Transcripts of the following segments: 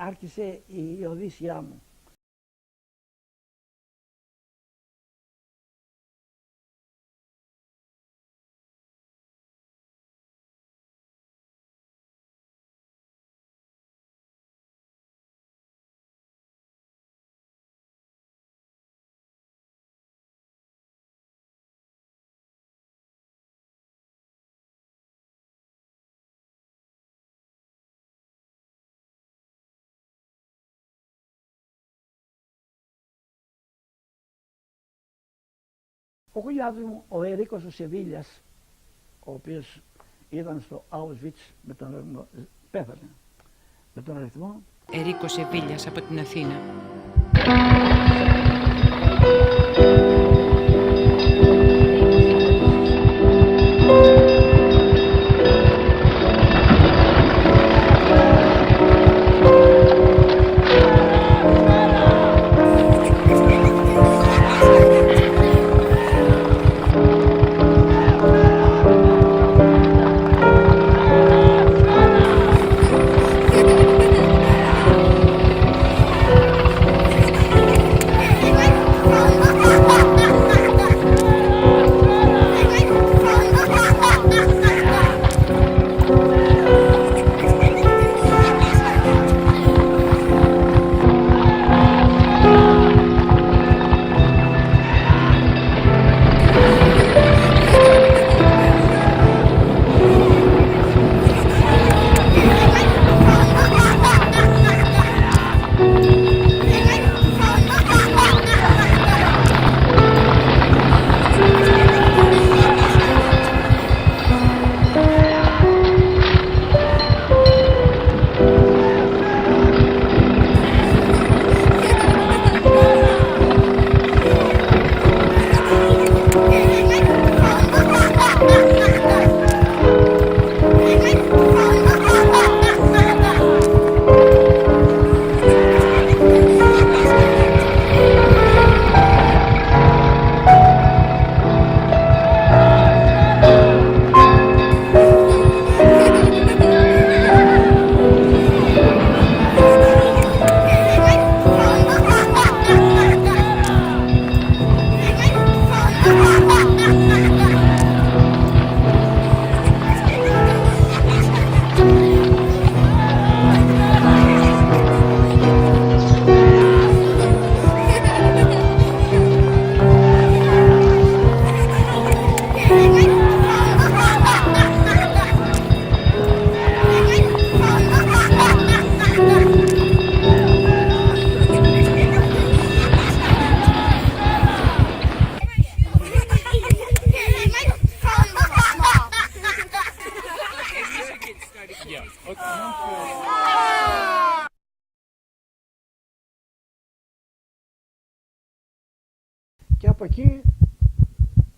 άρχισε η οδύσσιά μου. Ο γουλιάδος μου, ο Ερίκος ο Σεβίλιας, ο οποίος ήταν στο Auschwitz πέθανε με τον αριθμό. Ερίκος Σεβίλιας από την Αθήνα. Και από εκεί,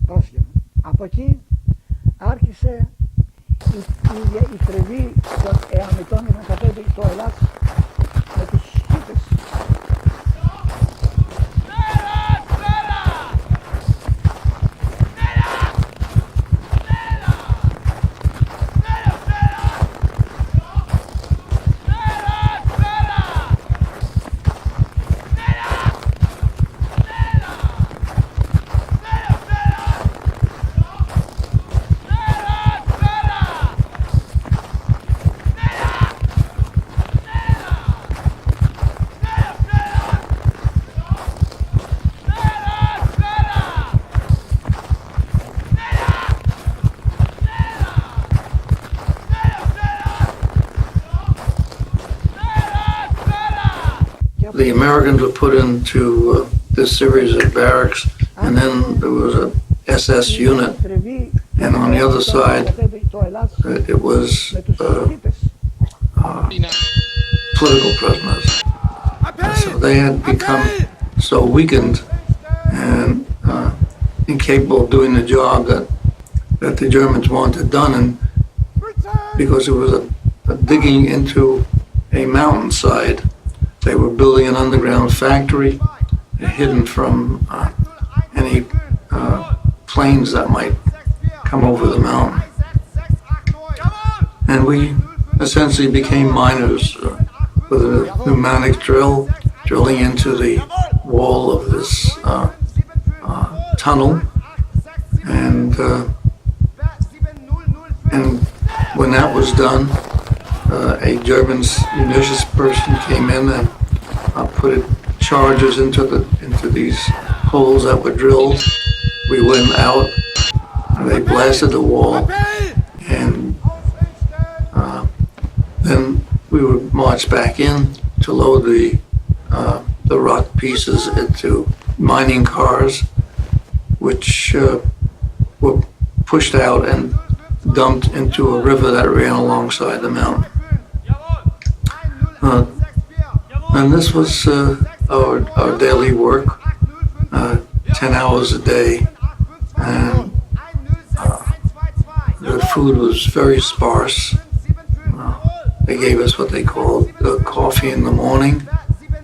πρόσχημα, από εκεί άρχισε η τριβή των εαμητών να κατέβει στο Ελλάς με τους χίτες. The Americans were put into this series of barracks, and then there was a SS unit, and on the other side it was political prisoners. And so they had become so weakened and incapable of doing the job that the Germans wanted done, and because it was a digging into a mountainside. They were building an underground factory hidden from any planes that might come over the mountain. And we essentially became miners with a pneumatic drill, drilling into the wall of this tunnel, and when that was done, a German munitions person came in and put charges into these holes that were drilled. We went out, and they blasted the wall, and then we would march back in to load the rock pieces into mining cars, which were pushed out and dumped into a river that ran alongside the mountain. And this was our daily work, 10 hours a day, and the food was very sparse. They gave us what they called coffee in the morning,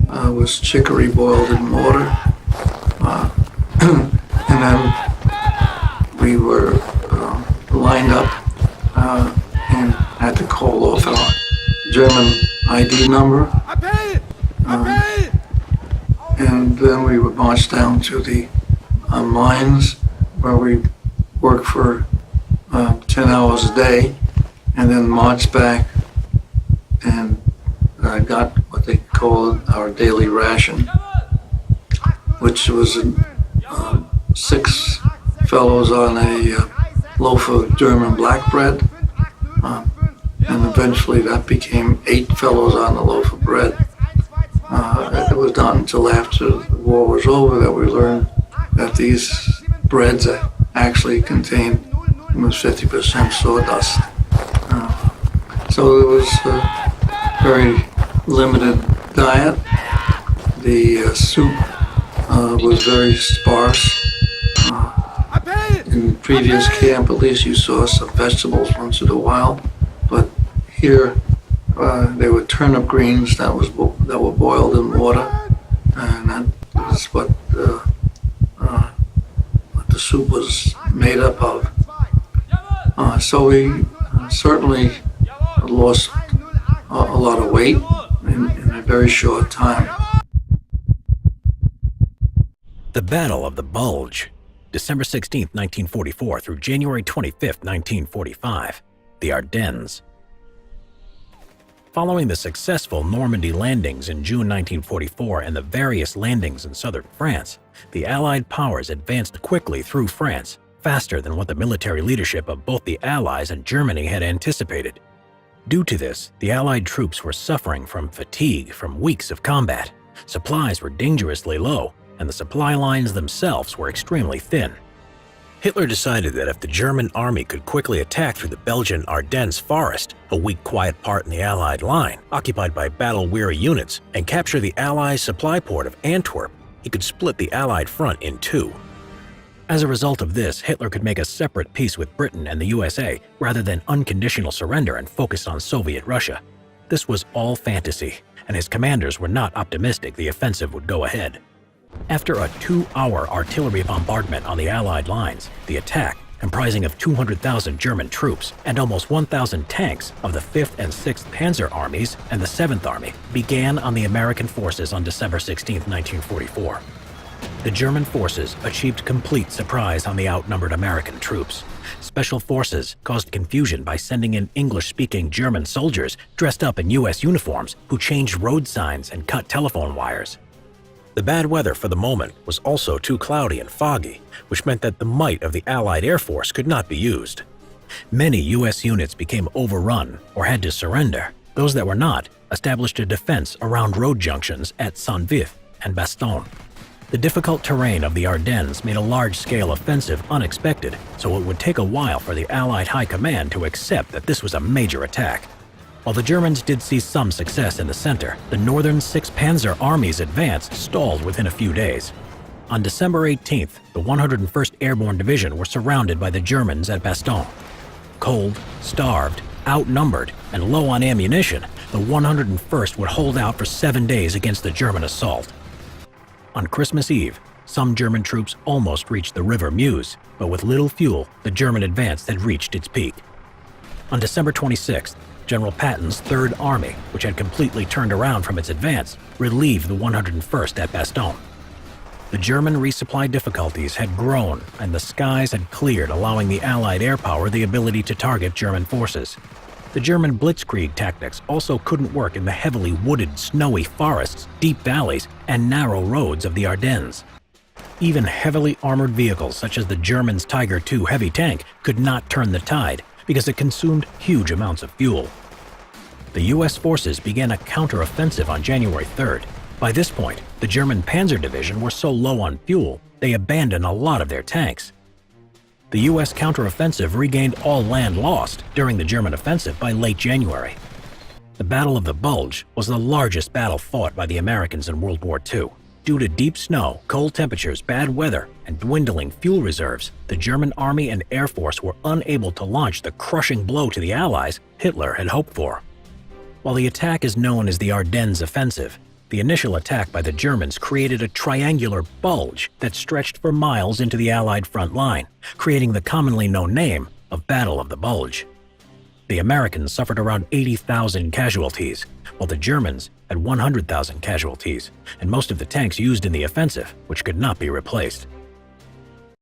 was chicory boiled in water, and then we were lined up and had to call off our German ID number, and then we would march down to the mines where we worked for 10 hours a day, and then marched back and got what they called our daily ration, which was 6 fellows on a loaf of German black bread, and eventually that became 8 fellows on a loaf of bread. It was not until after the war was over that we learned that these breads actually contained almost 50% sawdust. So it was a very limited diet. The soup was very sparse. In the previous camp, at least, you saw some vegetables once in a while, but here they were turnip greens that were boiled in water, and that is what the soup was made up of. So we certainly lost a lot of weight in a very short time. The Battle of the Bulge, December 16, 1944 through January 25, 1945, the Ardennes. Following the successful Normandy landings in June 1944 and the various landings in southern France, the Allied powers advanced quickly through France, faster than what the military leadership of both the Allies and Germany had anticipated. Due to this, the Allied troops were suffering from fatigue from weeks of combat. Supplies were dangerously low, and the supply lines themselves were extremely thin. Hitler decided that if the German army could quickly attack through the Belgian Ardennes forest, a weak, quiet part in the Allied line, occupied by battle-weary units, and capture the Allies' supply port of Antwerp, he could split the Allied front in two. As a result of this, Hitler could make a separate peace with Britain and the USA rather than unconditional surrender and focus on Soviet Russia. This was all fantasy, and his commanders were not optimistic the offensive would go ahead. After a 2-hour artillery bombardment on the Allied lines, the attack, comprising of 200,000 German troops and almost 1,000 tanks of the 5th and 6th Panzer Armies and the 7th Army, began on the American forces on December 16, 1944. The German forces achieved complete surprise on the outnumbered American troops. Special forces caused confusion by sending in English-speaking German soldiers dressed up in U.S. uniforms who changed road signs and cut telephone wires. The bad weather for the moment was also too cloudy and foggy, which meant that the might of the Allied Air Force could not be used. Many U.S. units became overrun or had to surrender. Those that were not established a defense around road junctions at Saint-Vith and Bastogne. The difficult terrain of the Ardennes made a large-scale offensive unexpected, so it would take a while for the Allied High Command to accept that this was a major attack. While the Germans did see some success in the center, the northern 6th Panzer Army's advance stalled within a few days. On December 18th, the 101st Airborne Division were surrounded by the Germans at Bastogne. Cold, starved, outnumbered, and low on ammunition, the 101st would hold out for 7 days against the German assault. On Christmas Eve, some German troops almost reached the River Meuse, but with little fuel, the German advance had reached its peak. On December 26th, General Patton's Third Army, which had completely turned around from its advance, relieved the 101st at Bastogne. The German resupply difficulties had grown and the skies had cleared, allowing the Allied air power the ability to target German forces. The German blitzkrieg tactics also couldn't work in the heavily wooded, snowy forests, deep valleys, and narrow roads of the Ardennes. Even heavily armored vehicles such as the Germans' Tiger II heavy tank could not turn the tide because it consumed huge amounts of fuel. The U.S. forces began a counteroffensive on January 3rd. By this point, the German Panzer Division were so low on fuel, they abandoned a lot of their tanks. The U.S. counteroffensive regained all land lost during the German offensive by late January. The Battle of the Bulge was the largest battle fought by the Americans in World War II. Due to deep snow, cold temperatures, bad weather, and dwindling fuel reserves, the German Army and Air Force were unable to launch the crushing blow to the Allies Hitler had hoped for. While the attack is known as the Ardennes Offensive, the initial attack by the Germans created a triangular bulge that stretched for miles into the Allied front line, creating the commonly known name of Battle of the Bulge. The Americans suffered around 80,000 casualties, while the Germans had 100,000 casualties, and most of the tanks used in the offensive, which could not be replaced.